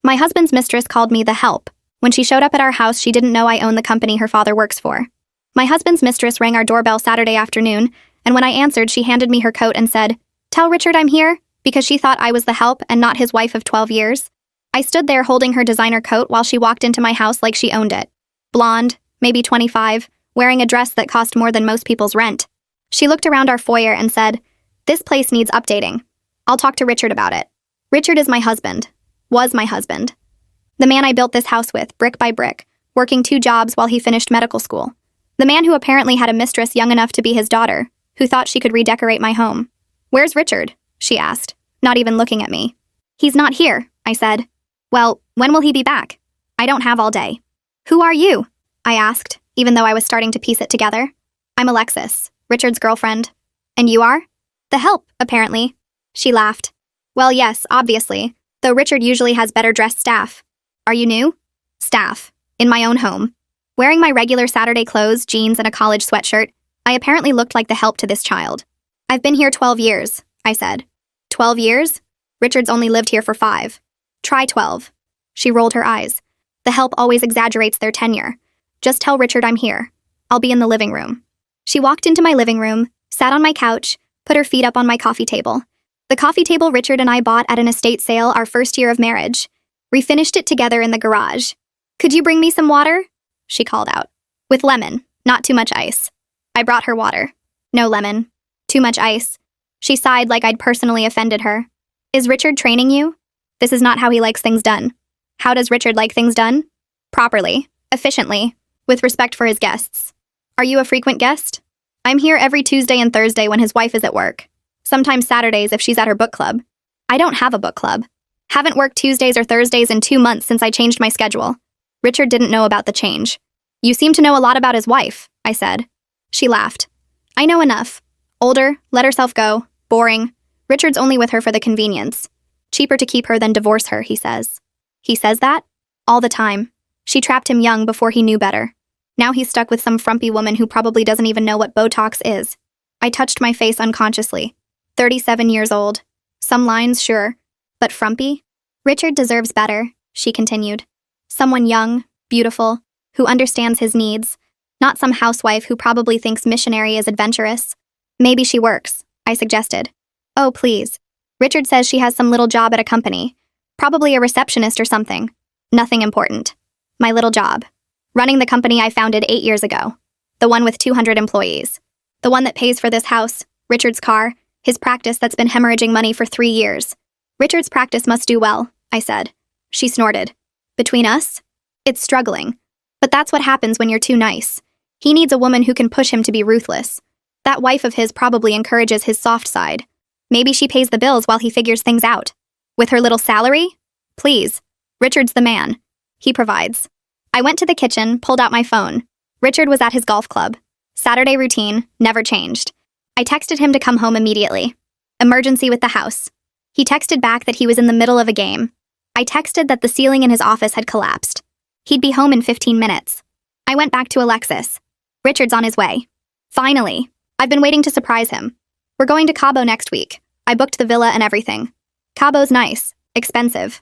My husband's mistress called me the help. When she showed up at our house, she didn't know I own the company her father works for. My husband's mistress rang our doorbell Saturday afternoon, and when I answered, she handed me her coat and said, "Tell Richard I'm here," because she thought I was the help and not his wife of 12 years. I stood there holding her designer coat while she walked into my house like she owned it. Blonde, maybe 25, wearing a dress that cost more than most people's rent. She looked around our foyer and said, "This place needs updating. I'll talk to Richard about it." Richard is my husband. Was my husband. The man I built this house with, brick by brick, working 2 jobs while he finished medical school. The man who apparently had a mistress young enough to be his daughter, who thought she could redecorate my home. "Where's Richard?" she asked, not even looking at me. "He's not here," I said. "Well, when will he be back?" "I don't have all day." "Who are you?" I asked, even though I was starting to piece it together. "I'm Alexis, Richard's girlfriend." "And you are?" "The help, apparently." She laughed. "Well, yes, obviously, though Richard usually has better dressed staff." "Are you new?" "Staff. In my own home." Wearing my regular Saturday clothes, jeans, and a college sweatshirt, I apparently looked like the help to this child. "I've been here 12 years, I said. 12 years? Richard's only lived here for 5. Try 12. She rolled her eyes. The help always exaggerates their tenure. "Just tell Richard I'm here. I'll be in the living room." She walked into my living room, sat on my couch, put her feet up on my coffee table. The coffee table Richard and I bought at an estate sale our first year of marriage. We finished it together in the garage. "Could you bring me some water?" she called out. "With lemon, not too much ice." I brought her water. "No lemon. Too much ice." She sighed like I'd personally offended her. "Is Richard training you?" "This is not how he likes things done." "How does Richard like things done?" "Properly, efficiently, with respect for his guests." "Are you a frequent guest?" "I'm here every Tuesday and Thursday when his wife is at work. Sometimes Saturdays if she's at her book club." "I don't have a book club. Haven't worked Tuesdays or Thursdays in 2 months since I changed my schedule." Richard didn't know about the change. "You seem to know a lot about his wife," I said. She laughed. "I know enough. Older, let herself go, boring. Richard's only with her for the convenience. Cheaper to keep her than divorce her, he says." "He says that?" "All the time. She trapped him young before he knew better. Now he's stuck with some frumpy woman who probably doesn't even know what Botox is." I touched my face unconsciously. 37 years old. Some lines, sure. But frumpy? "Richard deserves better," she continued. "Someone young, beautiful, who understands his needs. Not some housewife who probably thinks missionary is adventurous." "Maybe she works," I suggested. "Oh, please. Richard says she has some little job at a company. Probably a receptionist or something. Nothing important. My little job. Running the company I founded 8 years ago. The one with 200 employees. The one that pays for this house, Richard's car, his practice that's been hemorrhaging money for 3 years. Richard's practice must do well," I said. She snorted. "Between us? It's struggling. But that's what happens when you're too nice. He needs a woman who can push him to be ruthless. That wife of his probably encourages his soft side. Maybe she pays the bills while he figures things out. With her little salary? Please. Richard's the man. He provides." I went to the kitchen, pulled out my phone. Richard was at his golf club. Saturday routine, never changed. I texted him to come home immediately. Emergency with the house. He texted back that he was in the middle of a game. I texted that the ceiling in his office had collapsed. He'd be home in 15 minutes. I went back to Alexis. "Richard's on his way." Finally. I've been waiting to surprise him. "We're going to Cabo next week. I booked the villa and everything. Cabo's nice. Expensive.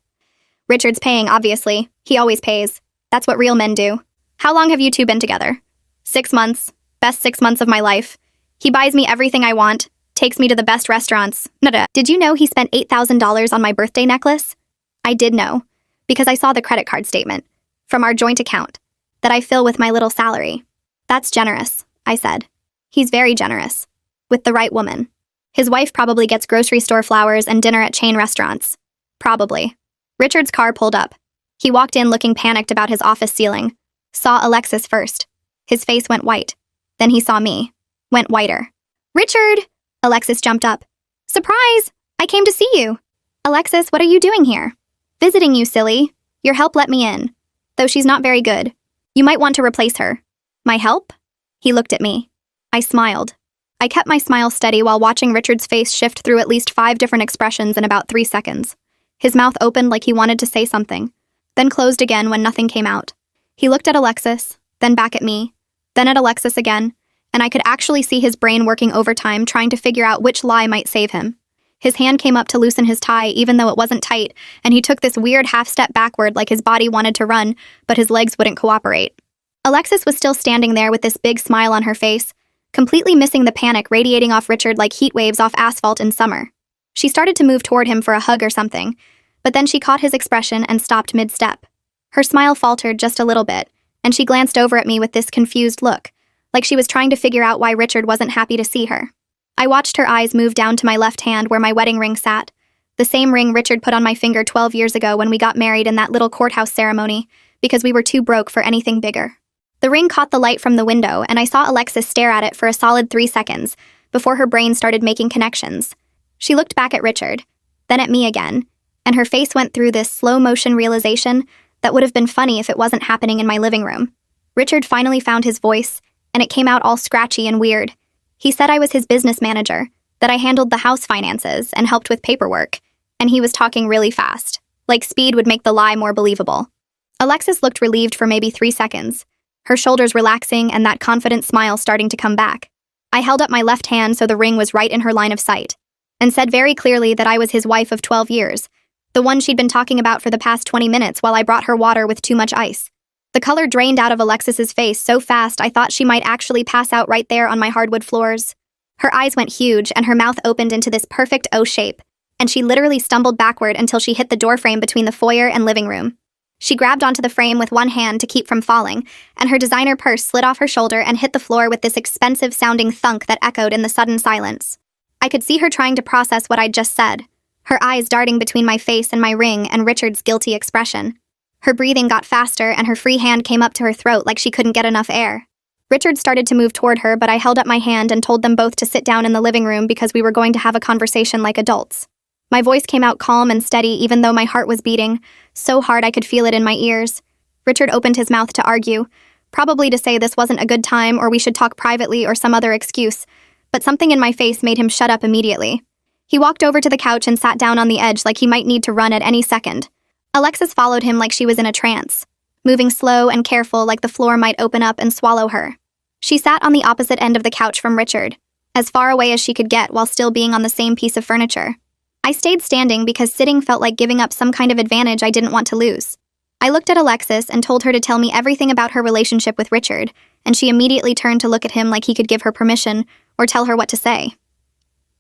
Richard's paying, obviously. He always pays. That's what real men do." "How long have you two been together?" 6 months. Best 6 months of my life. He buys me everything I want. Takes me to the best restaurants. Nada. Did you know he spent $8,000 on my birthday necklace? I did know, because I saw the credit card statement, from our joint account, that I fill with my little salary. "That's generous," I said. "He's very generous. With the right woman. His wife probably gets grocery store flowers and dinner at chain restaurants. Probably." Richard's car pulled up. He walked in looking panicked about his office ceiling. Saw Alexis first. His face went white. Then he saw me. Went whiter. "Richard!" Alexis jumped up. "Surprise! I came to see you." "Alexis, what are you doing here?" "Visiting you, silly. Your help let me in. Though she's not very good. You might want to replace her." "My help?" He looked at me. I smiled. I kept my smile steady while watching Richard's face shift through at least 5 different expressions in about 3 seconds. His mouth opened like he wanted to say something, then closed again when nothing came out. He looked at Alexis, then back at me, then at Alexis again, and I could actually see his brain working overtime trying to figure out which lie might save him. His hand came up to loosen his tie, even though it wasn't tight, and he took this weird half-step backward like his body wanted to run, but his legs wouldn't cooperate. Alexis was still standing there with this big smile on her face, completely missing the panic radiating off Richard like heat waves off asphalt in summer. She started to move toward him for a hug or something, but then she caught his expression and stopped mid-step. Her smile faltered just a little bit, and she glanced over at me with this confused look, like she was trying to figure out why Richard wasn't happy to see her. I watched her eyes move down to my left hand where my wedding ring sat, the same ring Richard put on my finger 12 years ago when we got married in that little courthouse ceremony, because we were too broke for anything bigger. The ring caught the light from the window, and I saw Alexis stare at it for a solid 3 seconds, before her brain started making connections. She looked back at Richard, then at me again, and her face went through this slow-motion realization that would have been funny if it wasn't happening in my living room. Richard finally found his voice, and it came out all scratchy and weird. He said I was his business manager, that I handled the house finances and helped with paperwork, and he was talking really fast, like speed would make the lie more believable. Alexis looked relieved for maybe 3 seconds, her shoulders relaxing and that confident smile starting to come back. I held up my left hand so the ring was right in her line of sight, and said very clearly that I was his wife of 12 years, the one she'd been talking about for the past 20 minutes while I brought her water with too much ice. The color drained out of Alexis's face so fast I thought she might actually pass out right there on my hardwood floors. Her eyes went huge and her mouth opened into this perfect O shape, and she literally stumbled backward until she hit the doorframe between the foyer and living room. She grabbed onto the frame with one hand to keep from falling, and her designer purse slid off her shoulder and hit the floor with this expensive-sounding thunk that echoed in the sudden silence. I could see her trying to process what I'd just said, her eyes darting between my face and my ring and Richard's guilty expression. Her breathing got faster and her free hand came up to her throat like she couldn't get enough air. Richard started to move toward her, but I held up my hand and told them both to sit down in the living room because we were going to have a conversation like adults. My voice came out calm and steady even though my heart was beating, so hard I could feel it in my ears. Richard opened his mouth to argue, probably to say this wasn't a good time or we should talk privately or some other excuse, but something in my face made him shut up immediately. He walked over to the couch and sat down on the edge like he might need to run at any second. Alexis followed him like she was in a trance, moving slow and careful like the floor might open up and swallow her. She sat on the opposite end of the couch from Richard, as far away as she could get while still being on the same piece of furniture. I stayed standing because sitting felt like giving up some kind of advantage I didn't want to lose. I looked at Alexis and told her to tell me everything about her relationship with Richard, and she immediately turned to look at him like he could give her permission or tell her what to say.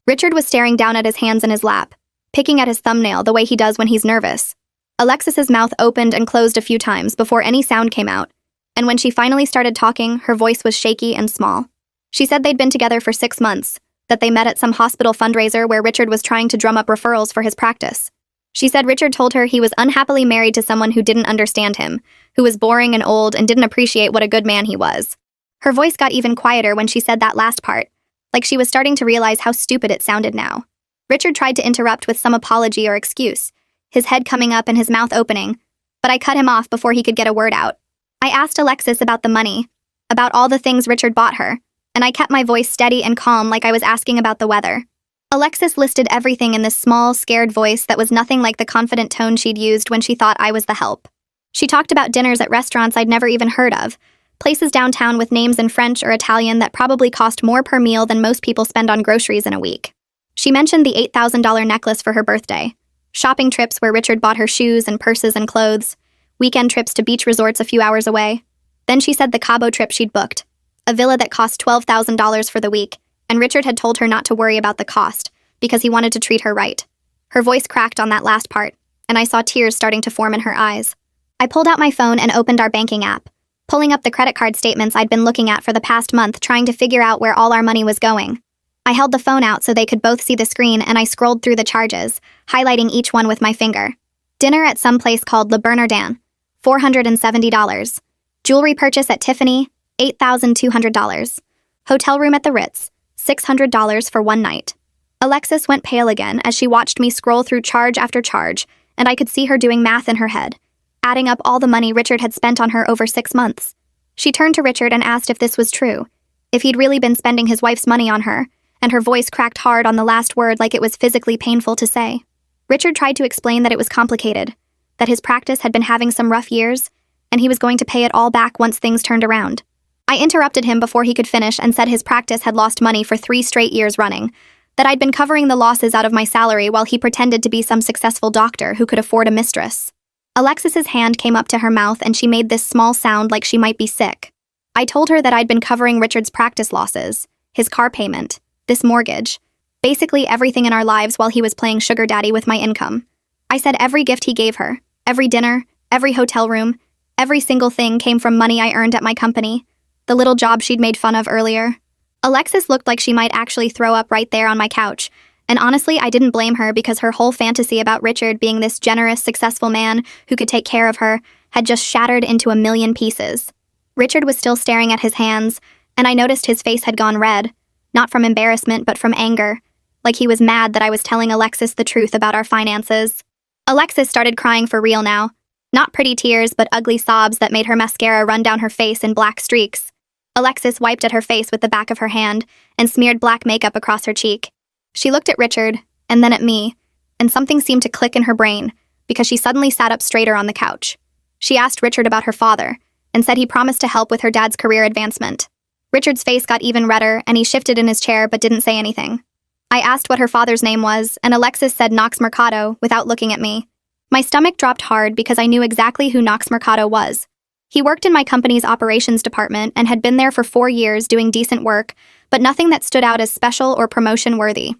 Richard was staring down at his hands in his lap, picking at his thumbnail the way he does when he's nervous. Alexis's mouth opened and closed a few times before any sound came out, and when she finally started talking, her voice was shaky and small. She said they'd been together for 6 months, that they met at some hospital fundraiser where Richard was trying to drum up referrals for his practice. She said Richard told her he was unhappily married to someone who didn't understand him, who was boring and old and didn't appreciate what a good man he was. Her voice got even quieter when she said that last part, like she was starting to realize how stupid it sounded now. Richard tried to interrupt with some apology or excuse, his head coming up and his mouth opening, but I cut him off before he could get a word out. I asked Alexis about the money, about all the things Richard bought her, and I kept my voice steady and calm like I was asking about the weather. Alexis listed everything in this small, scared voice that was nothing like the confident tone she'd used when she thought I was the help. She talked about dinners at restaurants I'd never even heard of, places downtown with names in French or Italian that probably cost more per meal than most people spend on groceries in a week. She mentioned the $8,000 necklace for her birthday, shopping trips where Richard bought her shoes and purses and clothes, weekend trips to beach resorts a few hours away. Then she said the Cabo trip she'd booked, a villa that cost $12,000 for the week, and Richard had told her not to worry about the cost because he wanted to treat her right. Her voice cracked on that last part, and I saw tears starting to form in her eyes. I pulled out my phone and opened our banking app, pulling up the credit card statements I'd been looking at for the past month trying to figure out where all our money was going. I held the phone out so they could both see the screen and I scrolled through the charges, highlighting each one with my finger. Dinner at some place called Le Bernardin, $470. Jewelry purchase at Tiffany, $8,200. Hotel room at the Ritz, $600 for one night. Alexis went pale again as she watched me scroll through charge after charge, and I could see her doing math in her head, adding up all the money Richard had spent on her over 6 months. She turned to Richard and asked if this was true, if he'd really been spending his wife's money on her, and her voice cracked hard on the last word like it was physically painful to say. Richard tried to explain that it was complicated, that his practice had been having some rough years, and he was going to pay it all back once things turned around. I interrupted him before he could finish and said his practice had lost money for 3 straight years running, that I'd been covering the losses out of my salary while he pretended to be some successful doctor who could afford a mistress. Alexis's hand came up to her mouth and she made this small sound like she might be sick. I told her that I'd been covering Richard's practice losses, his car payment, this mortgage, basically everything in our lives while he was playing sugar daddy with my income. I said every gift he gave her, every dinner, every hotel room, every single thing came from money I earned at my company, the little job she'd made fun of earlier. Alexis looked like she might actually throw up right there on my couch, and honestly, I didn't blame her because her whole fantasy about Richard being this generous, successful man who could take care of her had just shattered into a million pieces. Richard was still staring at his hands, and I noticed his face had gone red, not from embarrassment but from anger, like he was mad that I was telling Alexis the truth about our finances. Alexis started crying for real now. Not pretty tears, but ugly sobs that made her mascara run down her face in black streaks. Alexis wiped at her face with the back of her hand and smeared black makeup across her cheek. She looked at Richard, and then at me, and something seemed to click in her brain because she suddenly sat up straighter on the couch. She asked Richard about her father and said he promised to help with her dad's career advancement. Richard's face got even redder and he shifted in his chair but didn't say anything. I asked what her father's name was, and Alexis said Knox Mercado without looking at me. My stomach dropped hard because I knew exactly who Knox Mercado was. He worked in my company's operations department and had been there for 4 years doing decent work, but nothing that stood out as special or promotion-worthy.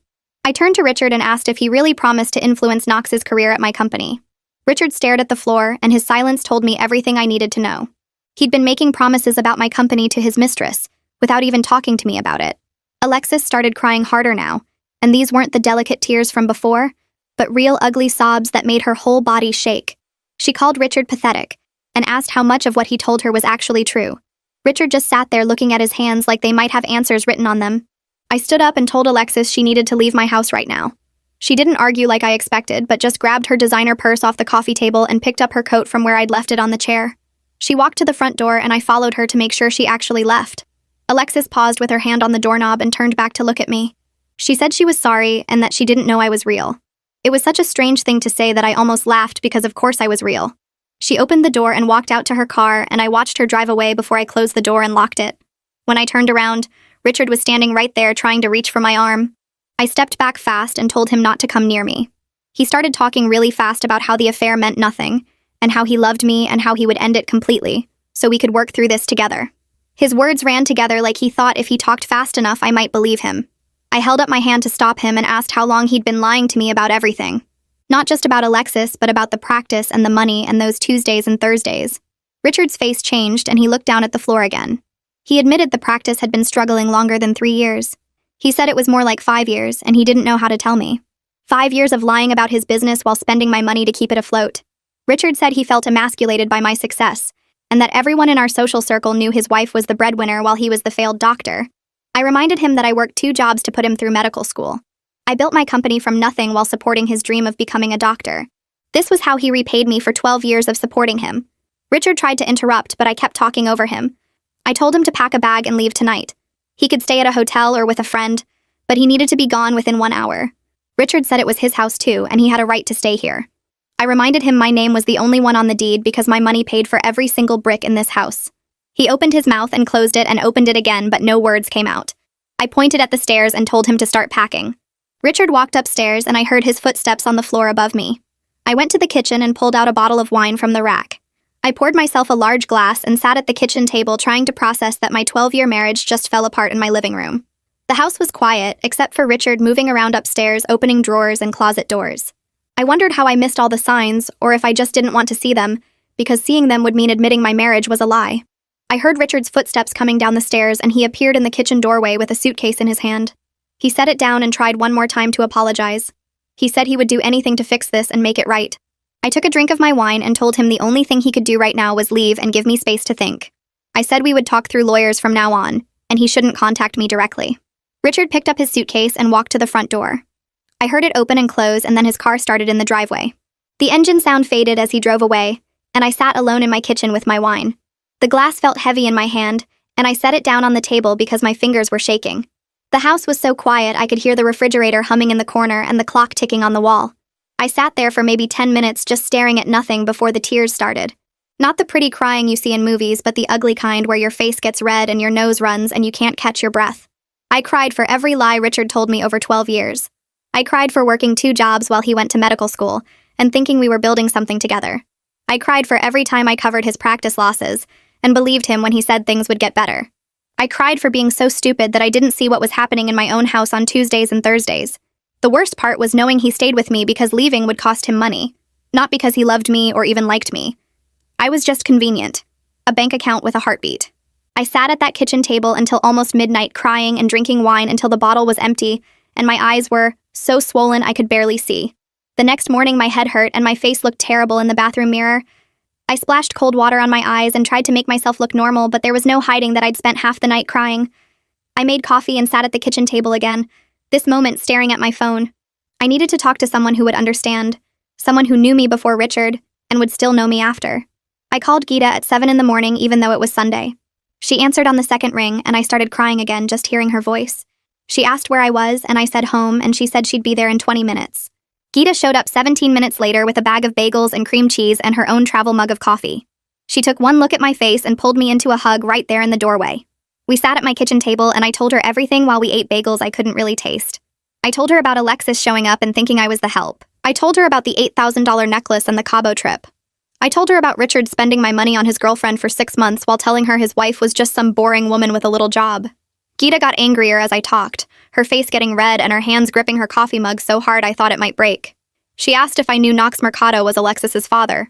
I turned to Richard and asked if he really promised to influence Knox's career at my company. Richard stared at the floor, and his silence told me everything I needed to know. He'd been making promises about my company to his mistress, without even talking to me about it. Alexis started crying harder now, and these weren't the delicate tears from before, but real ugly sobs that made her whole body shake. She called Richard pathetic, and asked how much of what he told her was actually true. Richard just sat there looking at his hands like they might have answers written on them. I stood up and told Alexis she needed to leave my house right now. She didn't argue like I expected, but just grabbed her designer purse off the coffee table and picked up her coat from where I'd left it on the chair. She walked to the front door and I followed her to make sure she actually left. Alexis paused with her hand on the doorknob and turned back to look at me. She said she was sorry and that she didn't know I was real. It was such a strange thing to say that I almost laughed because of course I was real. She opened the door and walked out to her car, and I watched her drive away before I closed the door and locked it. When I turned around, Richard was standing right there trying to reach for my arm. I stepped back fast and told him not to come near me. He started talking really fast about how the affair meant nothing, and how he loved me and how he would end it completely, so we could work through this together. His words ran together like he thought if he talked fast enough I might believe him. I held up my hand to stop him and asked how long he'd been lying to me about everything. Not just about Alexis, but about the practice and the money and those Tuesdays and Thursdays. Richard's face changed and he looked down at the floor again. He admitted the practice had been struggling longer than 3 years. He said it was more like 5 years, and he didn't know how to tell me. 5 years of lying about his business while spending my money to keep it afloat. Richard said he felt emasculated by my success, and that everyone in our social circle knew his wife was the breadwinner while he was the failed doctor. I reminded him that I worked 2 jobs to put him through medical school. I built my company from nothing while supporting his dream of becoming a doctor. This was how he repaid me for 12 years of supporting him. Richard tried to interrupt, but I kept talking over him. I told him to pack a bag and leave tonight. He could stay at a hotel or with a friend, but he needed to be gone within 1 hour. Richard said it was his house too, and he had a right to stay here. I reminded him my name was the only one on the deed because my money paid for every single brick in this house. He opened his mouth and closed it and opened it again, but no words came out. I pointed at the stairs and told him to start packing. Richard walked upstairs and I heard his footsteps on the floor above me. I went to the kitchen and pulled out a bottle of wine from the rack. I poured myself a large glass and sat at the kitchen table trying to process that my 12-year marriage just fell apart in my living room. The house was quiet, except for Richard moving around upstairs, opening drawers and closet doors. I wondered how I missed all the signs, or if I just didn't want to see them, because seeing them would mean admitting my marriage was a lie. I heard Richard's footsteps coming down the stairs and he appeared in the kitchen doorway with a suitcase in his hand. He set it down and tried one more time to apologize. He said he would do anything to fix this and make it right. I took a drink of my wine and told him the only thing he could do right now was leave and give me space to think. I said we would talk through lawyers from now on, and he shouldn't contact me directly. Richard picked up his suitcase and walked to the front door. I heard it open and close, and then his car started in the driveway. The engine sound faded as he drove away, and I sat alone in my kitchen with my wine. The glass felt heavy in my hand, and I set it down on the table because my fingers were shaking. The house was so quiet I could hear the refrigerator humming in the corner and the clock ticking on the wall. I sat there for maybe 10 minutes just staring at nothing before the tears started. Not the pretty crying you see in movies, but the ugly kind where your face gets red and your nose runs and you can't catch your breath. I cried for every lie Richard told me over 12 years. I cried for working 2 jobs while he went to medical school and thinking we were building something together. I cried for every time I covered his practice losses and believed him when he said things would get better. I cried for being so stupid that I didn't see what was happening in my own house on Tuesdays and Thursdays. The worst part was knowing he stayed with me because leaving would cost him money, not because he loved me or even liked me. I was just convenient, a bank account with a heartbeat. I sat at that kitchen table until almost midnight crying and drinking wine until the bottle was empty and my eyes were so swollen I could barely see. The next morning my head hurt and my face looked terrible in the bathroom mirror. I splashed cold water on my eyes and tried to make myself look normal, but there was no hiding that I'd spent half the night crying. I made coffee and sat at the kitchen table again, this moment staring at my phone. I needed to talk to someone who would understand, someone who knew me before Richard and would still know me after. I called Geeta at 7 in the morning even though it was Sunday. She answered on the second ring and I started crying again just hearing her voice. She asked where I was and I said home and she said she'd be there in 20 minutes. Geeta showed up 17 minutes later with a bag of bagels and cream cheese and her own travel mug of coffee. She took one look at my face and pulled me into a hug right there in the doorway. We sat at my kitchen table and I told her everything while we ate bagels I couldn't really taste. I told her about Alexis showing up and thinking I was the help. I told her about the $8,000 necklace and the Cabo trip. I told her about Richard spending my money on his girlfriend for 6 months while telling her his wife was just some boring woman with a little job. Geeta got angrier as I talked, her face getting red and her hands gripping her coffee mug so hard I thought it might break. She asked if I knew Knox Mercado was Alexis's father.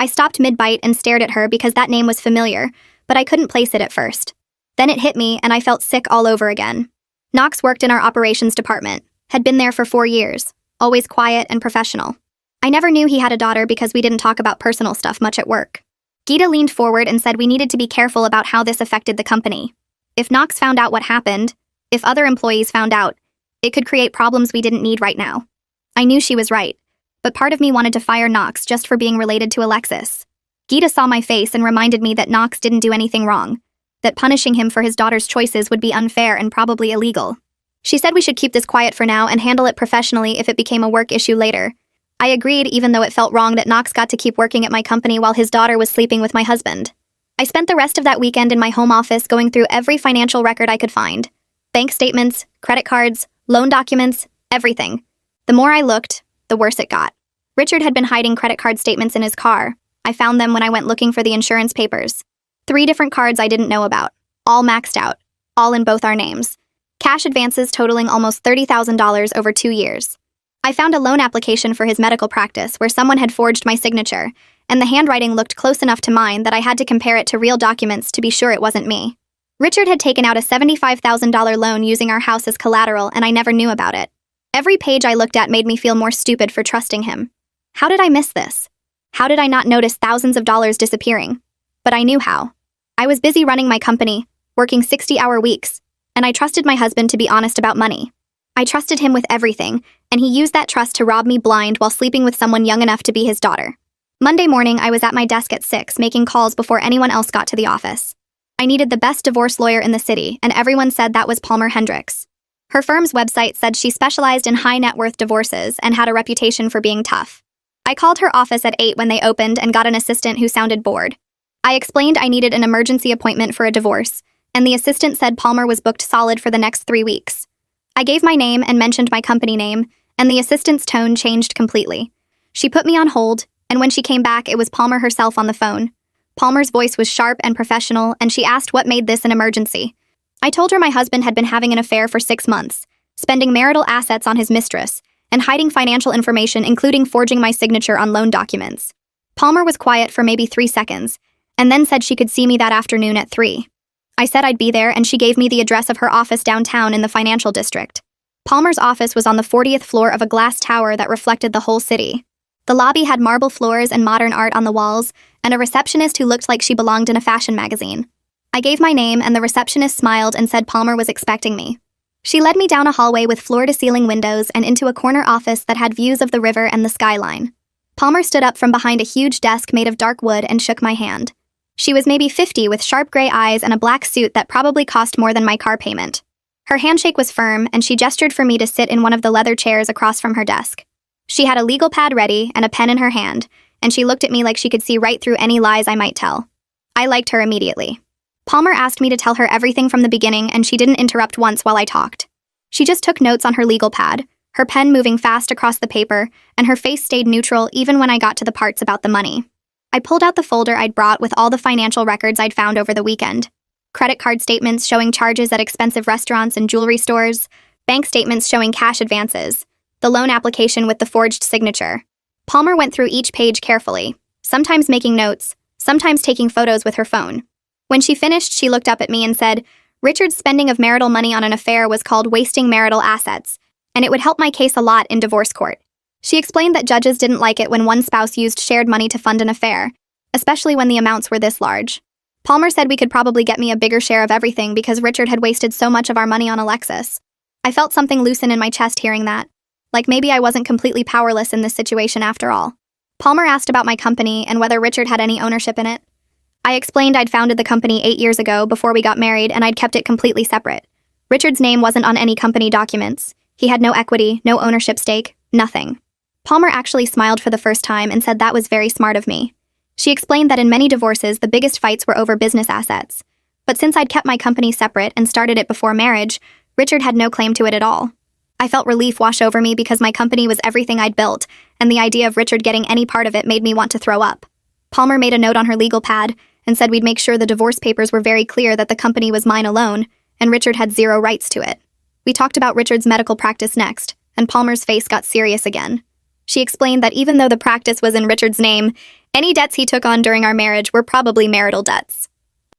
I stopped mid-bite and stared at her because that name was familiar, but I couldn't place it at first. Then it hit me and I felt sick all over again. Knox worked in our operations department, had been there for 4 years, always quiet and professional. I never knew he had a daughter because we didn't talk about personal stuff much at work. Geeta leaned forward and said we needed to be careful about how this affected the company. If Knox found out what happened, if other employees found out, it could create problems we didn't need right now. I knew she was right, but part of me wanted to fire Knox just for being related to Alexis. Geeta saw my face and reminded me that Knox didn't do anything wrong, that punishing him for his daughter's choices would be unfair and probably illegal. She said we should keep this quiet for now and handle it professionally if it became a work issue later. I agreed even though it felt wrong that Knox got to keep working at my company while his daughter was sleeping with my husband. I spent the rest of that weekend in my home office going through every financial record I could find. Bank statements, credit cards, loan documents, everything. The more I looked, the worse it got. Richard had been hiding credit card statements in his car. I found them when I went looking for the insurance papers. 3 different cards I didn't know about, all maxed out, all in both our names. Cash advances totaling almost $30,000 over 2 years. I found a loan application for his medical practice where someone had forged my signature, and the handwriting looked close enough to mine that I had to compare it to real documents to be sure it wasn't me. Richard had taken out a $75,000 loan using our house as collateral, and I never knew about it. Every page I looked at made me feel more stupid for trusting him. How did I miss this? How did I not notice thousands of dollars disappearing? But I knew how. I was busy running my company, working 60-hour weeks, and I trusted my husband to be honest about money. I trusted him with everything, and he used that trust to rob me blind while sleeping with someone young enough to be his daughter. Monday morning, I was at my desk at 6 making calls before anyone else got to the office. I needed the best divorce lawyer in the city, and everyone said that was Palmer Hendricks. Her firm's website said she specialized in high net worth divorces and had a reputation for being tough. I called her office at 8 when they opened and got an assistant who sounded bored. I explained I needed an emergency appointment for a divorce, and the assistant said Palmer was booked solid for the next 3 weeks. I gave my name and mentioned my company name, and the assistant's tone changed completely. She put me on hold, and when she came back, it was Palmer herself on the phone. Palmer's voice was sharp and professional, and she asked what made this an emergency. I told her my husband had been having an affair for 6 months, spending marital assets on his mistress, and hiding financial information including forging my signature on loan documents. Palmer was quiet for maybe 3 seconds, and then said she could see me that afternoon at 3. I said I'd be there, and she gave me the address of her office downtown in the financial district. Palmer's office was on the 40th floor of a glass tower that reflected the whole city. The lobby had marble floors and modern art on the walls, and a receptionist who looked like she belonged in a fashion magazine. I gave my name, and the receptionist smiled and said Palmer was expecting me. She led me down a hallway with floor-to-ceiling windows and into a corner office that had views of the river and the skyline. Palmer stood up from behind a huge desk made of dark wood and shook my hand. She was maybe 50 with sharp gray eyes and a black suit that probably cost more than my car payment. Her handshake was firm, and she gestured for me to sit in one of the leather chairs across from her desk. She had a legal pad ready and a pen in her hand, and she looked at me like she could see right through any lies I might tell. I liked her immediately. Palmer asked me to tell her everything from the beginning, and she didn't interrupt once while I talked. She just took notes on her legal pad, her pen moving fast across the paper, and her face stayed neutral even when I got to the parts about the money. I pulled out the folder I'd brought with all the financial records I'd found over the weekend. Credit card statements showing charges at expensive restaurants and jewelry stores, bank statements showing cash advances, the loan application with the forged signature. Palmer went through each page carefully, sometimes making notes, sometimes taking photos with her phone. When she finished, she looked up at me and said, "Richard's spending of marital money on an affair was called wasting marital assets, and it would help my case a lot in divorce court." She explained that judges didn't like it when one spouse used shared money to fund an affair, especially when the amounts were this large. Palmer said we could probably get me a bigger share of everything because Richard had wasted so much of our money on Alexis. I felt something loosen in my chest hearing that. Like maybe I wasn't completely powerless in this situation after all. Palmer asked about my company and whether Richard had any ownership in it. I explained I'd founded the company 8 years ago before we got married, and I'd kept it completely separate. Richard's name wasn't on any company documents. He had no equity, no ownership stake, nothing. Palmer actually smiled for the first time and said that was very smart of me. She explained that in many divorces, the biggest fights were over business assets. But since I'd kept my company separate and started it before marriage, Richard had no claim to it at all. I felt relief wash over me because my company was everything I'd built, and the idea of Richard getting any part of it made me want to throw up. Palmer made a note on her legal pad and said we'd make sure the divorce papers were very clear that the company was mine alone, and Richard had zero rights to it. We talked about Richard's medical practice next, and Palmer's face got serious again. She explained that even though the practice was in Richard's name, any debts he took on during our marriage were probably marital debts.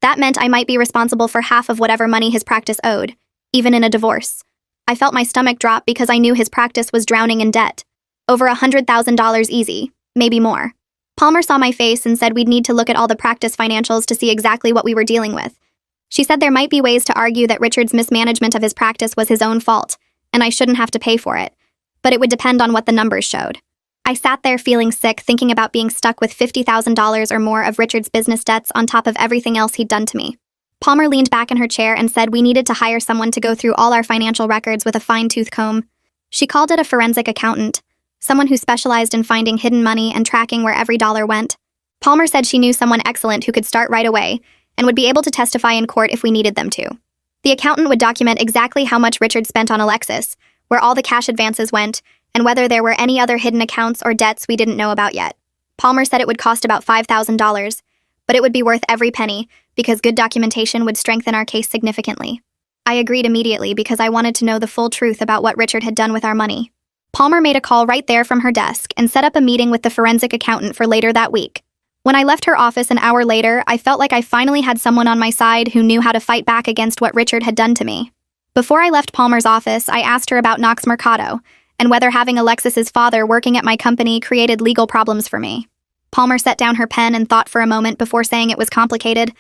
That meant I might be responsible for half of whatever money his practice owed, even in a divorce. I felt my stomach drop because I knew his practice was drowning in debt. Over $100,000 easy, maybe more. Palmer saw my face and said we'd need to look at all the practice financials to see exactly what we were dealing with. She said there might be ways to argue that Richard's mismanagement of his practice was his own fault, and I shouldn't have to pay for it, but it would depend on what the numbers showed. I sat there feeling sick, thinking about being stuck with $50,000 or more of Richard's business debts on top of everything else he'd done to me. Palmer leaned back in her chair and said we needed to hire someone to go through all our financial records with a fine-tooth comb. She called it a forensic accountant, someone who specialized in finding hidden money and tracking where every dollar went. Palmer said she knew someone excellent who could start right away and would be able to testify in court if we needed them to. The accountant would document exactly how much Richard spent on Alexis, where all the cash advances went, and whether there were any other hidden accounts or debts we didn't know about yet. Palmer said it would cost about $5,000, but it would be worth every penny because good documentation would strengthen our case significantly. I agreed immediately because I wanted to know the full truth about what Richard had done with our money. Palmer made a call right there from her desk and set up a meeting with the forensic accountant for later that week. When I left her office an hour later, I felt like I finally had someone on my side who knew how to fight back against what Richard had done to me. Before I left Palmer's office, I asked her about Knox Mercado and whether having Alexis's father working at my company created legal problems for me. Palmer set down her pen and thought for a moment before saying it was complicated,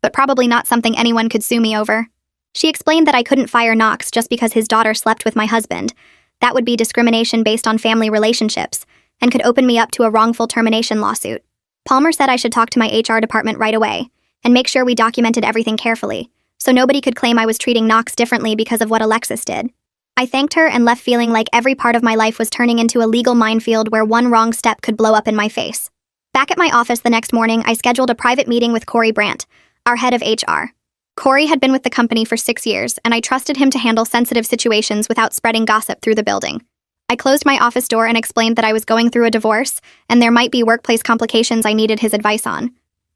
but probably not something anyone could sue me over. She explained that I couldn't fire Knox just because his daughter slept with my husband. That would be discrimination based on family relationships and could open me up to a wrongful termination lawsuit. Palmer said I should talk to my HR department right away and make sure we documented everything carefully, so nobody could claim I was treating Knox differently because of what Alexis did. I thanked her and left feeling like every part of my life was turning into a legal minefield where one wrong step could blow up in my face. Back at my office the next morning, I scheduled a private meeting with Corey Brandt, our head of HR. Corey had been with the company for 6 years, and I trusted him to handle sensitive situations without spreading gossip through the building. I closed my office door and explained that I was going through a divorce, and there might be workplace complications I needed his advice on.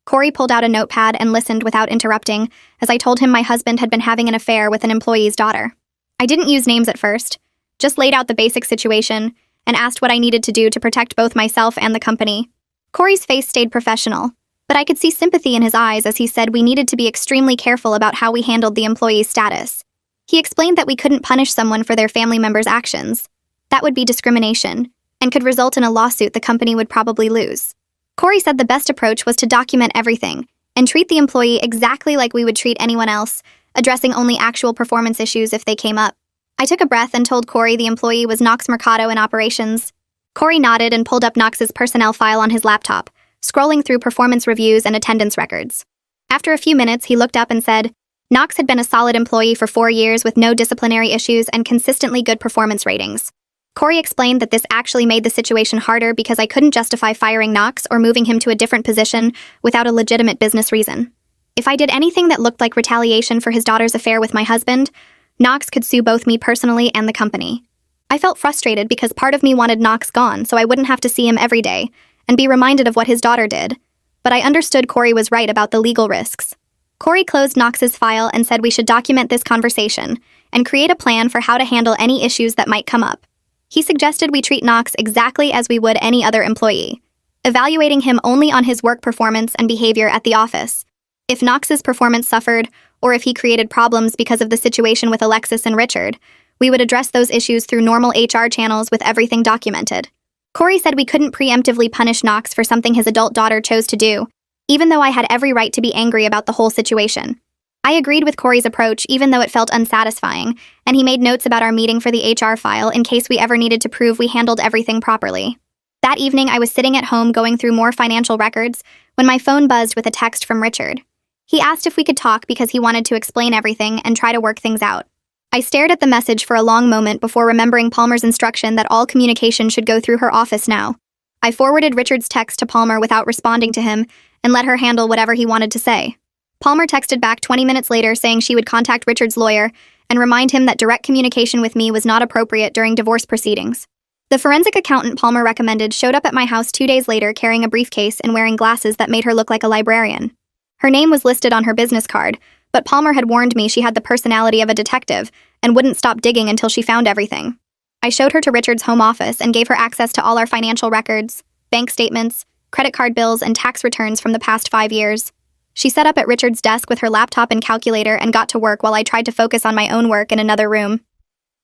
Corey pulled out a notepad and listened without interrupting, as I told him my husband had been having an affair with an employee's daughter. I didn't use names at first, just laid out the basic situation, and asked what I needed to do to protect both myself and the company. Corey's face stayed professional, but I could see sympathy in his eyes as he said we needed to be extremely careful about how we handled the employee's status. He explained that we couldn't punish someone for their family member's actions. That would be discrimination, and could result in a lawsuit the company would probably lose. Corey said the best approach was to document everything and treat the employee exactly like we would treat anyone else, addressing only actual performance issues if they came up. I took a breath and told Corey the employee was Knox Mercado in operations. Corey nodded and pulled up Knox's personnel file on his laptop, scrolling through performance reviews and attendance records. After a few minutes, he looked up and said, Knox had been a solid employee for 4 years with no disciplinary issues and consistently good performance ratings. Corey explained that this actually made the situation harder because I couldn't justify firing Knox or moving him to a different position without a legitimate business reason. If I did anything that looked like retaliation for his daughter's affair with my husband, Knox could sue both me personally and the company. I felt frustrated because part of me wanted Knox gone so I wouldn't have to see him every day and be reminded of what his daughter did. But I understood Corey was right about the legal risks. Corey closed Knox's file and said we should document this conversation and create a plan for how to handle any issues that might come up. He suggested we treat Knox exactly as we would any other employee, evaluating him only on his work performance and behavior at the office. If Knox's performance suffered, or if he created problems because of the situation with Alexis and Richard, we would address those issues through normal HR channels with everything documented. Corey said we couldn't preemptively punish Knox for something his adult daughter chose to do, even though I had every right to be angry about the whole situation. I agreed with Corey's approach even though it felt unsatisfying, and he made notes about our meeting for the HR file in case we ever needed to prove we handled everything properly. That evening, I was sitting at home going through more financial records when my phone buzzed with a text from Richard. He asked if we could talk because he wanted to explain everything and try to work things out. I stared at the message for a long moment before remembering Palmer's instruction that all communication should go through her office now. I forwarded Richard's text to Palmer without responding to him and let her handle whatever he wanted to say. Palmer texted back 20 minutes later saying she would contact Richard's lawyer and remind him that direct communication with me was not appropriate during divorce proceedings. The forensic accountant Palmer recommended showed up at my house 2 days later carrying a briefcase and wearing glasses that made her look like a librarian. Her name was listed on her business card, but Palmer had warned me she had the personality of a detective and wouldn't stop digging until she found everything. I showed her to Richard's home office and gave her access to all our financial records, bank statements, credit card bills, and tax returns from the past 5 years. She sat up at Richard's desk with her laptop and calculator and got to work while I tried to focus on my own work in another room.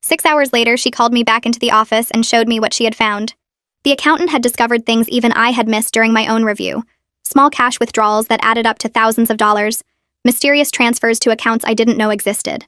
6 hours later, she called me back into the office and showed me what she had found. The accountant had discovered things even I had missed during my own review. Small cash withdrawals that added up to thousands of dollars, mysterious transfers to accounts I didn't know existed,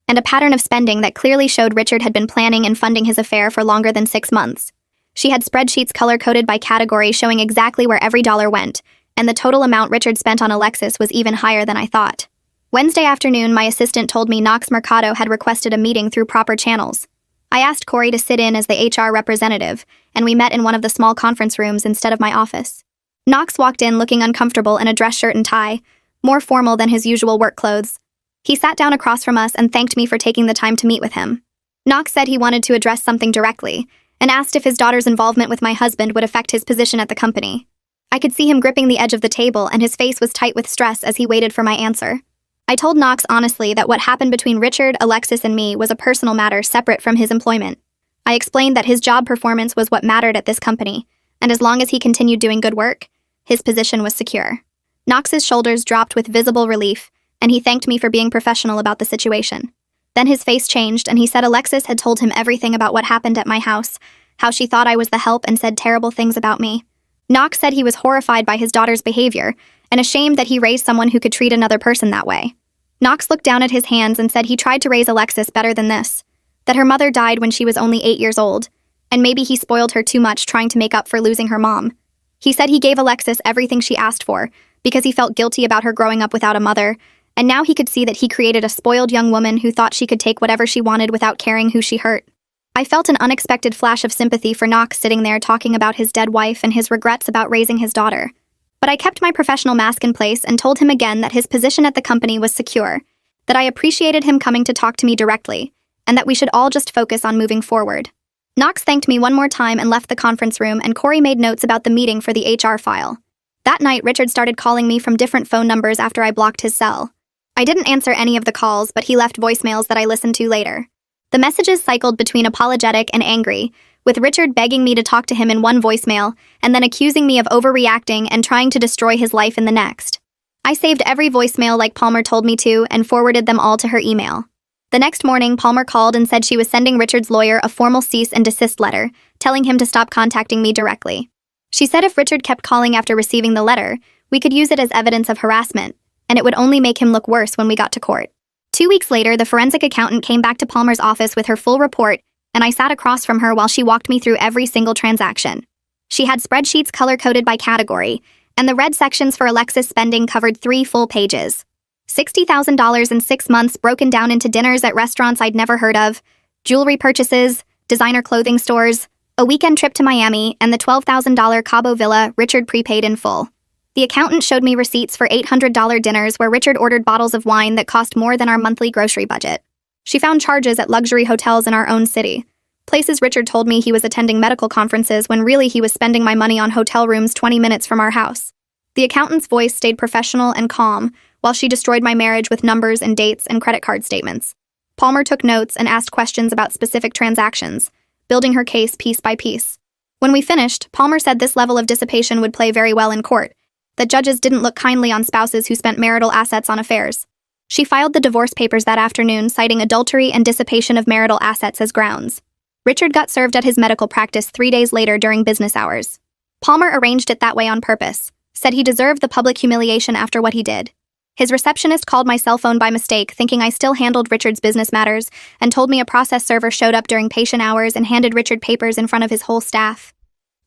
and a pattern of spending that clearly showed Richard had been planning and funding his affair for longer than 6 months. She had spreadsheets color-coded by category showing exactly where every dollar went, and the total amount Richard spent on Alexis was even higher than I thought. Wednesday afternoon, my assistant told me Knox Mercado had requested a meeting through proper channels. I asked Corey to sit in as the HR representative, and we met in one of the small conference rooms instead of my office. Knox walked in looking uncomfortable in a dress shirt and tie, more formal than his usual work clothes. He sat down across from us and thanked me for taking the time to meet with him. Knox said he wanted to address something directly, and asked if his daughter's involvement with my husband would affect his position at the company. I could see him gripping the edge of the table, and his face was tight with stress as he waited for my answer. I told Knox honestly that what happened between Richard, Alexis, and me was a personal matter separate from his employment. I explained that his job performance was what mattered at this company, and as long as he continued doing good work, his position was secure. Knox's shoulders dropped with visible relief, and he thanked me for being professional about the situation. Then his face changed, and he said Alexis had told him everything about what happened at my house, how she thought I was the help and said terrible things about me. Knox said he was horrified by his daughter's behavior and ashamed that he raised someone who could treat another person that way. Knox looked down at his hands and said he tried to raise Alexis better than this, that her mother died when she was only 8 years old, and maybe he spoiled her too much trying to make up for losing her mom. He said he gave Alexis everything she asked for because he felt guilty about her growing up without a mother, and now he could see that he created a spoiled young woman who thought she could take whatever she wanted without caring who she hurt. I felt an unexpected flash of sympathy for Knox sitting there talking about his dead wife and his regrets about raising his daughter. But I kept my professional mask in place and told him again that his position at the company was secure, that I appreciated him coming to talk to me directly, and that we should all just focus on moving forward. Knox thanked me one more time and left the conference room, and Corey made notes about the meeting for the HR file. That night, Richard started calling me from different phone numbers after I blocked his cell. I didn't answer any of the calls, but he left voicemails that I listened to later. The messages cycled between apologetic and angry, with Richard begging me to talk to him in one voicemail and then accusing me of overreacting and trying to destroy his life in the next. I saved every voicemail like Palmer told me to and forwarded them all to her email. The next morning, Palmer called and said she was sending Richard's lawyer a formal cease and desist letter, telling him to stop contacting me directly. She said if Richard kept calling after receiving the letter, we could use it as evidence of harassment, and it would only make him look worse when we got to court. 2 weeks later, the forensic accountant came back to Palmer's office with her full report, and I sat across from her while she walked me through every single transaction. She had spreadsheets color-coded by category, and the red sections for Alexis' spending covered 3 full pages. $60,000 in 6 months broken down into dinners at restaurants I'd never heard of, jewelry purchases, designer clothing stores, a weekend trip to Miami, and the $12,000 Cabo villa Richard prepaid in full. The accountant showed me receipts for $800 dinners where Richard ordered bottles of wine that cost more than our monthly grocery budget. She found charges at luxury hotels in our own city, places Richard told me he was attending medical conferences when really he was spending my money on hotel rooms 20 minutes from our house. The accountant's voice stayed professional and calm while she destroyed my marriage with numbers and dates and credit card statements. Palmer took notes and asked questions about specific transactions, building her case piece by piece. When we finished, Palmer said this level of dissipation would play very well in court, that judges didn't look kindly on spouses who spent marital assets on affairs. She filed the divorce papers that afternoon, citing adultery and dissipation of marital assets as grounds. Richard got served at his medical practice 3 days later during business hours. Palmer arranged it that way on purpose, said he deserved the public humiliation after what he did. His receptionist called my cell phone by mistake, thinking I still handled Richard's business matters, and told me a process server showed up during patient hours and handed Richard papers in front of his whole staff.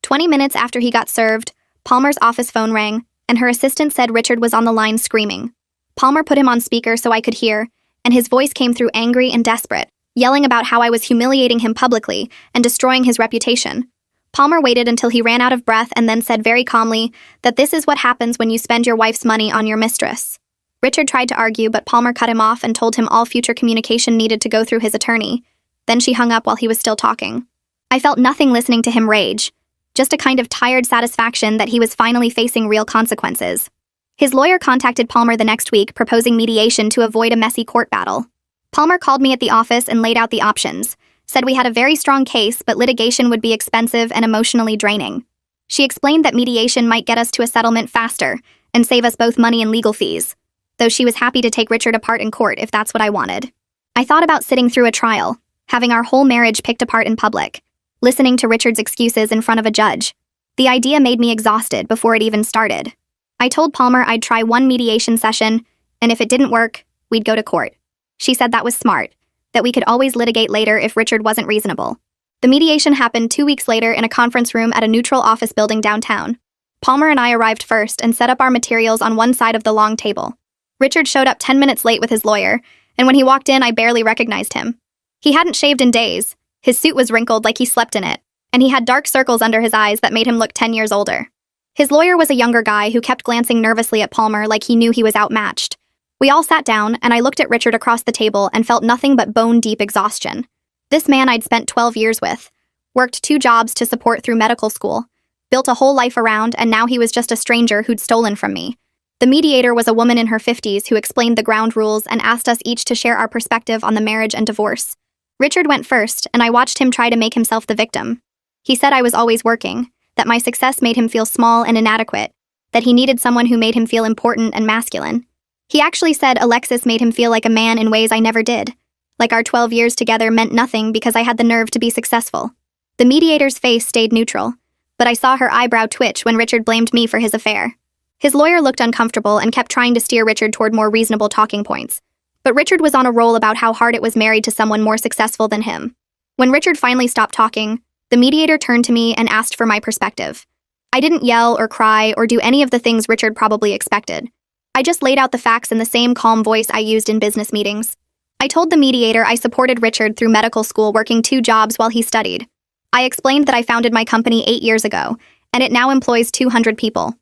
20 minutes after he got served, Palmer's office phone rang, and her assistant said Richard was on the line screaming. Palmer put him on speaker so I could hear, and his voice came through angry and desperate, yelling about how I was humiliating him publicly and destroying his reputation. Palmer waited until he ran out of breath and then said very calmly that this is what happens when you spend your wife's money on your mistress. Richard tried to argue, but Palmer cut him off and told him all future communication needed to go through his attorney. Then she hung up while he was still talking. I felt nothing listening to him rage, just a kind of tired satisfaction that he was finally facing real consequences. His lawyer contacted Palmer the next week, proposing mediation to avoid a messy court battle. Palmer called me at the office and laid out the options, said we had a very strong case, but litigation would be expensive and emotionally draining. She explained that mediation might get us to a settlement faster and save us both money and legal fees, though she was happy to take Richard apart in court if that's what I wanted. I thought about sitting through a trial, having our whole marriage picked apart in public, listening to Richard's excuses in front of a judge. The idea made me exhausted before it even started. I told Palmer I'd try one mediation session, and if it didn't work, we'd go to court. She said that was smart, that we could always litigate later if Richard wasn't reasonable. The mediation happened 2 weeks later in a conference room at a neutral office building downtown. Palmer and I arrived first and set up our materials on one side of the long table. Richard showed up 10 minutes late with his lawyer, and when he walked in, I barely recognized him. He hadn't shaved in days. His suit was wrinkled like he slept in it, and he had dark circles under his eyes that made him look 10 years older. His lawyer was a younger guy who kept glancing nervously at Palmer like he knew he was outmatched. We all sat down, and I looked at Richard across the table and felt nothing but bone-deep exhaustion. This man I'd spent 12 years with, worked 2 jobs to support through medical school, built a whole life around, and now he was just a stranger who'd stolen from me. The mediator was a woman in her 50s who explained the ground rules and asked us each to share our perspective on the marriage and divorce. Richard went first, and I watched him try to make himself the victim. He said I was always working, that my success made him feel small and inadequate, that he needed someone who made him feel important and masculine. He actually said Alexis made him feel like a man in ways I never did, like our 12 years together meant nothing because I had the nerve to be successful. The mediator's face stayed neutral, but I saw her eyebrow twitch when Richard blamed me for his affair. His lawyer looked uncomfortable and kept trying to steer Richard toward more reasonable talking points. But Richard was on a roll about how hard it was married to someone more successful than him. When Richard finally stopped talking, the mediator turned to me and asked for my perspective. I didn't yell or cry or do any of the things Richard probably expected. I just laid out the facts in the same calm voice I used in business meetings. I told the mediator I supported Richard through medical school, working 2 jobs while he studied. I explained that I founded my company 8 years ago, and it now employs 200 people.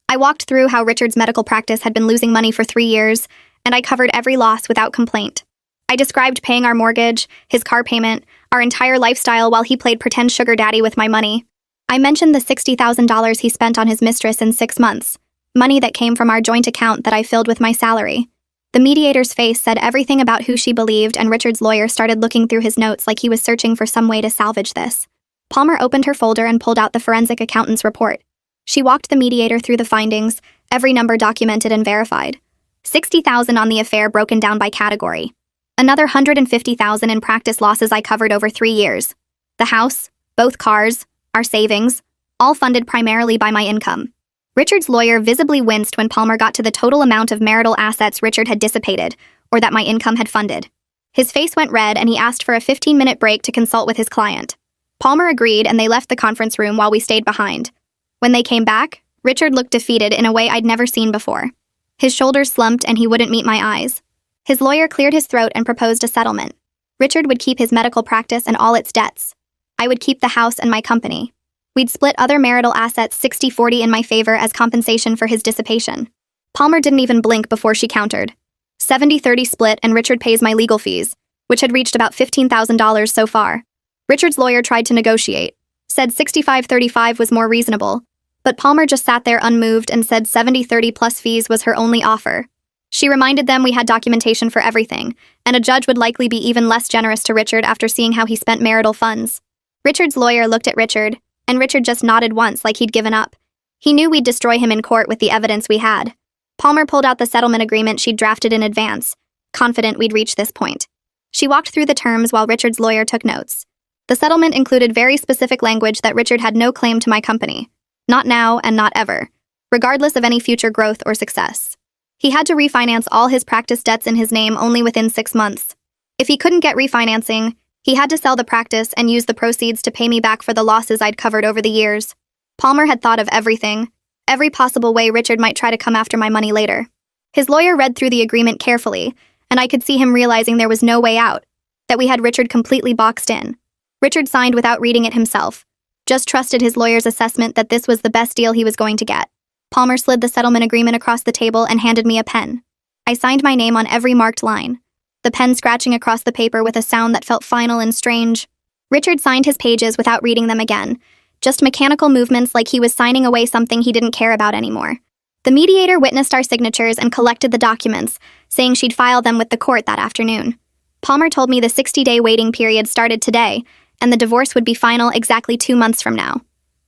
I walked through how Richard's medical practice had been losing money for 3 years, and I covered every loss without complaint. I described paying our mortgage, his car payment, our entire lifestyle while he played pretend sugar daddy with my money. I mentioned the $60,000 he spent on his mistress in 6 months, money that came from our joint account that I filled with my salary. The mediator's face said everything about who she believed, and Richard's lawyer started looking through his notes like he was searching for some way to salvage this. Palmer opened her folder and pulled out the forensic accountant's report. She walked the mediator through the findings, every number documented and verified. $60,000 on the affair broken down by category. Another $150,000 in practice losses I covered over 3 years. The house, both cars, our savings, all funded primarily by my income. Richard's lawyer visibly winced when Palmer got to the total amount of marital assets Richard had dissipated, or that my income had funded. His face went red and he asked for a 15-minute break to consult with his client. Palmer agreed and they left the conference room while we stayed behind. When they came back, Richard looked defeated in a way I'd never seen before. His shoulders slumped and he wouldn't meet my eyes. His lawyer cleared his throat and proposed a settlement. Richard would keep his medical practice and all its debts. I would keep the house and my company. We'd split other marital assets 60-40 in my favor as compensation for his dissipation. Palmer didn't even blink before she countered. 70-30 split and Richard pays my legal fees, which had reached about $15,000 so far. Richard's lawyer tried to negotiate, said 65-35 was more reasonable, but Palmer just sat there unmoved and said 70-30 plus fees was her only offer. She reminded them we had documentation for everything, and a judge would likely be even less generous to Richard after seeing how he spent marital funds. Richard's lawyer looked at Richard, and Richard just nodded once like he'd given up. He knew we'd destroy him in court with the evidence we had. Palmer pulled out the settlement agreement she'd drafted in advance, confident we'd reach this point. She walked through the terms while Richard's lawyer took notes. The settlement included very specific language that Richard had no claim to my company. Not now and not ever, regardless of any future growth or success. He had to refinance all his practice debts in his name only within 6 months. If he couldn't get refinancing, he had to sell the practice and use the proceeds to pay me back for the losses I'd covered over the years. Palmer had thought of everything, every possible way Richard might try to come after my money later. His lawyer read through the agreement carefully, and I could see him realizing there was no way out, that we had Richard completely boxed in. Richard signed without reading it himself, just trusted his lawyer's assessment that this was the best deal he was going to get. Palmer slid the settlement agreement across the table and handed me a pen. I signed my name on every marked line, the pen scratching across the paper with a sound that felt final and strange. Richard signed his pages without reading them again, just mechanical movements like he was signing away something he didn't care about anymore. The mediator witnessed our signatures and collected the documents, saying she'd file them with the court that afternoon. Palmer told me the 60-day waiting period started today, and the divorce would be final exactly 2 months from now.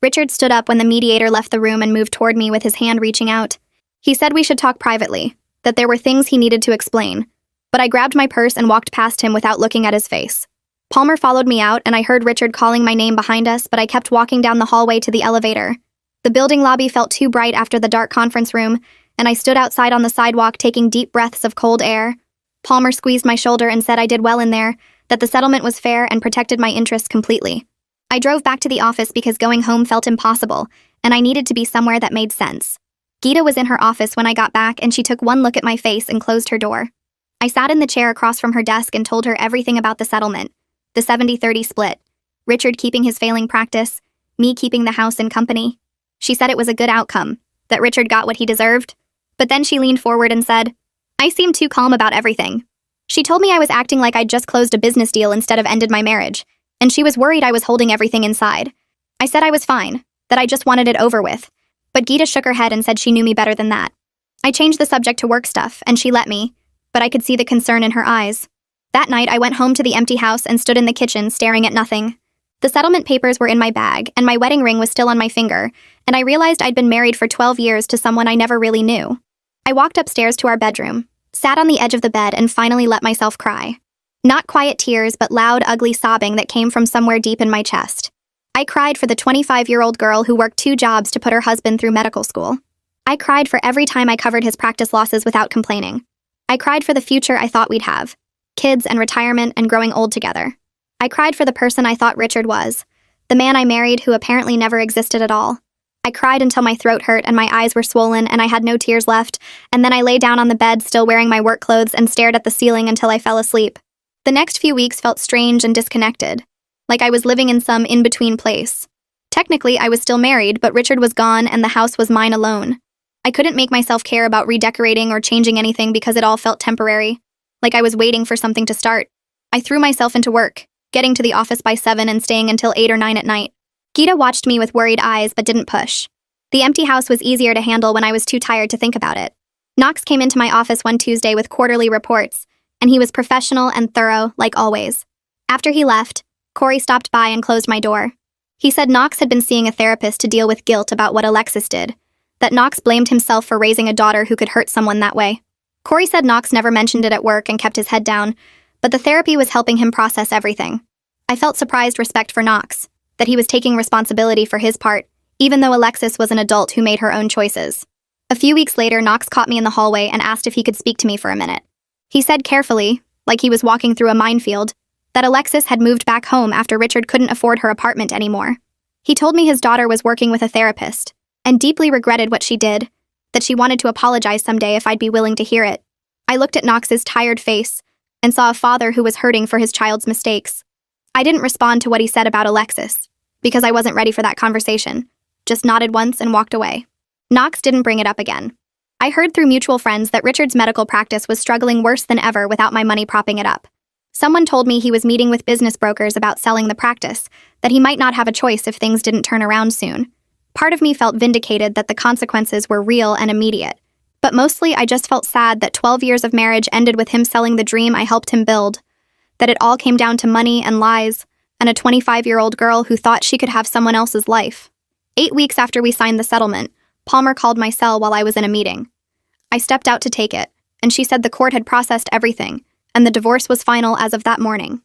Richard stood up when the mediator left the room and moved toward me with his hand reaching out. He said we should talk privately, that there were things he needed to explain, but I grabbed my purse and walked past him without looking at his face. Palmer followed me out, and I heard Richard calling my name behind us, but I kept walking down the hallway to the elevator. The building lobby felt too bright after the dark conference room, and I stood outside on the sidewalk taking deep breaths of cold air. Palmer squeezed my shoulder and said I did well in there, that the settlement was fair and protected my interests completely. I drove back to the office because going home felt impossible, and I needed to be somewhere that made sense. Geeta was in her office when I got back, and she took one look at my face and closed her door. I sat in the chair across from her desk and told her everything about the settlement, the 70-30 split, Richard keeping his failing practice, me keeping the house and company. She said it was a good outcome, that Richard got what he deserved. But then she leaned forward and said, I seemed too calm about everything. She told me I was acting like I'd just closed a business deal instead of ended my marriage, and she was worried I was holding everything inside. I said I was fine, that I just wanted it over with, but Geeta shook her head and said she knew me better than that. I changed the subject to work stuff, and she let me, but I could see the concern in her eyes. That night, I went home to the empty house and stood in the kitchen staring at nothing. The settlement papers were in my bag, and my wedding ring was still on my finger, and I realized I'd been married for 12 years to someone I never really knew. I walked upstairs to our bedroom, sat on the edge of the bed, and finally let myself cry. Not quiet tears, but loud, ugly sobbing that came from somewhere deep in my chest. I cried for the 25-year-old girl who worked 2 jobs to put her husband through medical school. I cried for every time I covered his practice losses without complaining. I cried for the future I thought we'd have, kids and retirement and growing old together. I cried for the person I thought Richard was, the man I married who apparently never existed at all. I cried until my throat hurt and my eyes were swollen and I had no tears left, and then I lay down on the bed still wearing my work clothes and stared at the ceiling until I fell asleep. The next few weeks felt strange and disconnected, like I was living in some in-between place. Technically, I was still married, but Richard was gone and the house was mine alone. I couldn't make myself care about redecorating or changing anything because it all felt temporary, like I was waiting for something to start. I threw myself into work, getting to the office by 7 and staying until 8 or 9 at night. Geeta watched me with worried eyes but didn't push. The empty house was easier to handle when I was too tired to think about it. Knox came into my office one Tuesday with quarterly reports, and he was professional and thorough, like always. After he left, Corey stopped by and closed my door. He said Knox had been seeing a therapist to deal with guilt about what Alexis did, that Knox blamed himself for raising a daughter who could hurt someone that way. Corey said Knox never mentioned it at work and kept his head down, but the therapy was helping him process everything. I felt surprised respect for Knox, that he was taking responsibility for his part, even though Alexis was an adult who made her own choices. A few weeks later, Knox caught me in the hallway and asked if he could speak to me for a minute. He said carefully, like he was walking through a minefield, that Alexis had moved back home after Richard couldn't afford her apartment anymore. He told me his daughter was working with a therapist, and deeply regretted what she did, that she wanted to apologize someday if I'd be willing to hear it. I looked at Knox's tired face and saw a father who was hurting for his child's mistakes. I didn't respond to what he said about Alexis, because I wasn't ready for that conversation. Just nodded once and walked away. Knox didn't bring it up again. I heard through mutual friends that Richard's medical practice was struggling worse than ever without my money propping it up. Someone told me he was meeting with business brokers about selling the practice, that he might not have a choice if things didn't turn around soon. Part of me felt vindicated that the consequences were real and immediate. But mostly I just felt sad that 12 years of marriage ended with him selling the dream I helped him build. That it all came down to money and lies, and a 25-year-old girl who thought she could have someone else's life. 8 weeks after we signed the settlement, Palmer called my cell while I was in a meeting. I stepped out to take it, and she said the court had processed everything, and the divorce was final as of that morning.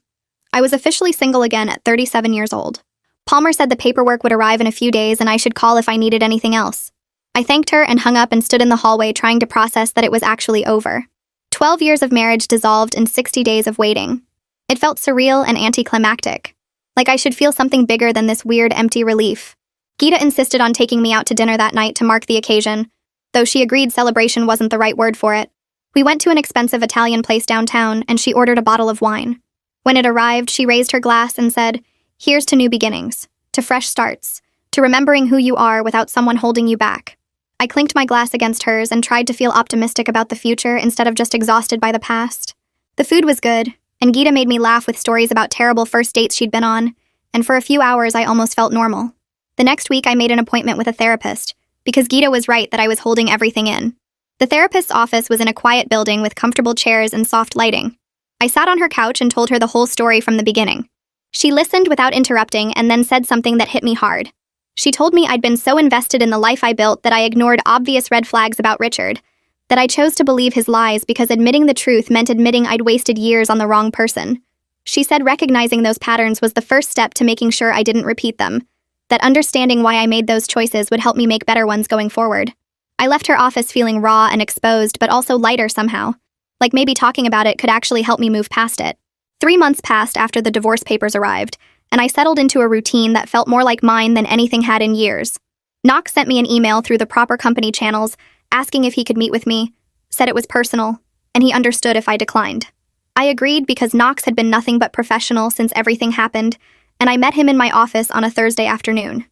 I was officially single again at 37 years old. Palmer said the paperwork would arrive in a few days and I should call if I needed anything else. I thanked her and hung up and stood in the hallway trying to process that it was actually over. 12 years of marriage dissolved in 60 days of waiting. It felt surreal and anticlimactic. Like I should feel something bigger than this weird, empty relief. Gita insisted on taking me out to dinner that night to mark the occasion, though she agreed celebration wasn't the right word for it. We went to an expensive Italian place downtown, and she ordered a bottle of wine. When it arrived, she raised her glass and said, "Here's to new beginnings, to fresh starts, to remembering who you are without someone holding you back." I clinked my glass against hers and tried to feel optimistic about the future instead of just exhausted by the past. The food was good, and Gita made me laugh with stories about terrible first dates she'd been on, and for a few hours I almost felt normal. The next week I made an appointment with a therapist, because Gita was right that I was holding everything in. The therapist's office was in a quiet building with comfortable chairs and soft lighting. I sat on her couch and told her the whole story from the beginning. She listened without interrupting and then said something that hit me hard. She told me I'd been so invested in the life I built that I ignored obvious red flags about Richard, that I chose to believe his lies because admitting the truth meant admitting I'd wasted years on the wrong person. She said recognizing those patterns was the first step to making sure I didn't repeat them, that understanding why I made those choices would help me make better ones going forward. I left her office feeling raw and exposed, but also lighter somehow. Like maybe talking about it could actually help me move past it. 3 months passed after the divorce papers arrived, and I settled into a routine that felt more like mine than anything had in years. Knox sent me an email through the proper company channels, asking if he could meet with me, said it was personal, and he understood if I declined. I agreed because Knox had been nothing but professional since everything happened, and I met him in my office on a Thursday afternoon.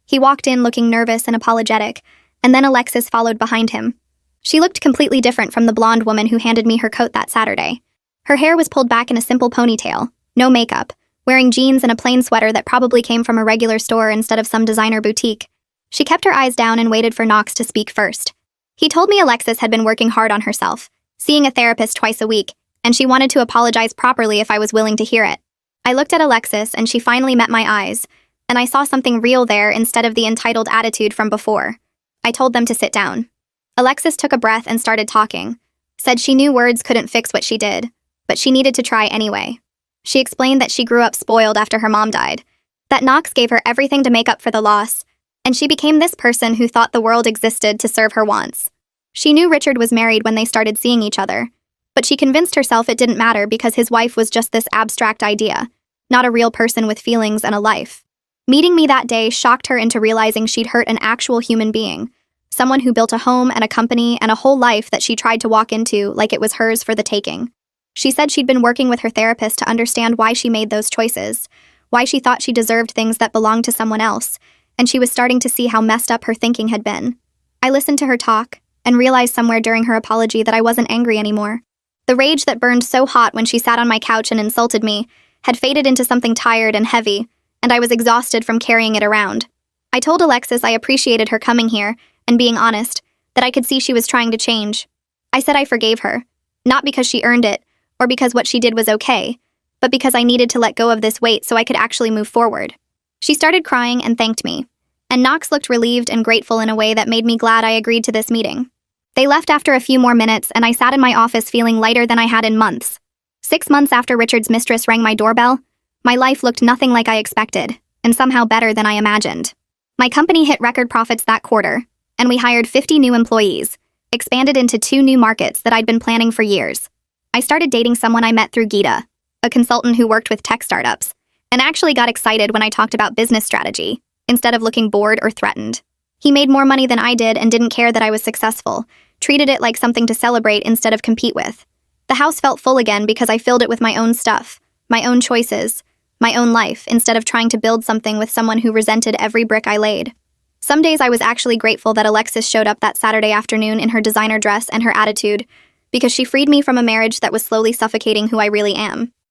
He walked in looking nervous and apologetic, and then Alexis followed behind him. She looked completely different from the blonde woman who handed me her coat that Saturday. Her hair was pulled back in a simple ponytail, no makeup, wearing jeans and a plain sweater that probably came from a regular store instead of some designer boutique. She kept her eyes down and waited for Knox to speak first. He told me Alexis had been working hard on herself, seeing a therapist twice a week, and she wanted to apologize properly if I was willing to hear it. I looked at Alexis and she finally met my eyes, and I saw something real there instead of the entitled attitude from before. I told them to sit down. Alexis took a breath and started talking, said she knew words couldn't fix what she did, but she needed to try anyway. She explained that she grew up spoiled after her mom died, that Knox gave her everything to make up for the loss, and she became this person who thought the world existed to serve her wants. She knew Richard was married when they started seeing each other, but she convinced herself it didn't matter because his wife was just this abstract idea, not a real person with feelings and a life. Meeting me that day shocked her into realizing she'd hurt an actual human being, someone who built a home and a company and a whole life that she tried to walk into like it was hers for the taking. She said she'd been working with her therapist to understand why she made those choices, why she thought she deserved things that belonged to someone else, and she was starting to see how messed up her thinking had been. I listened to her talk and realized somewhere during her apology that I wasn't angry anymore. The rage that burned so hot when she sat on my couch and insulted me had faded into something tired and heavy, and I was exhausted from carrying it around. I told Alexis I appreciated her coming here and being honest, that I could see she was trying to change. I said I forgave her, not because she earned it, or because what she did was okay, but because I needed to let go of this weight so I could actually move forward. She started crying and thanked me, and Knox looked relieved and grateful in a way that made me glad I agreed to this meeting. They left after a few more minutes, and I sat in my office feeling lighter than I had in months. 6 months after Richard's mistress rang my doorbell, my life looked nothing like I expected, and somehow better than I imagined. My company hit record profits that quarter, and we hired 50 new employees, expanded into 2 new markets that I'd been planning for years. I started dating someone I met through Gita, a consultant who worked with tech startups, and actually got excited when I talked about business strategy, instead of looking bored or threatened. He made more money than I did and didn't care that I was successful, treated it like something to celebrate instead of compete with. The house felt full again because I filled it with my own stuff, my own choices, my own life, instead of trying to build something with someone who resented every brick I laid. Some days I was actually grateful that Alexis showed up that Saturday afternoon in her designer dress and her attitude, because she freed me from a marriage that was slowly suffocating who I really am.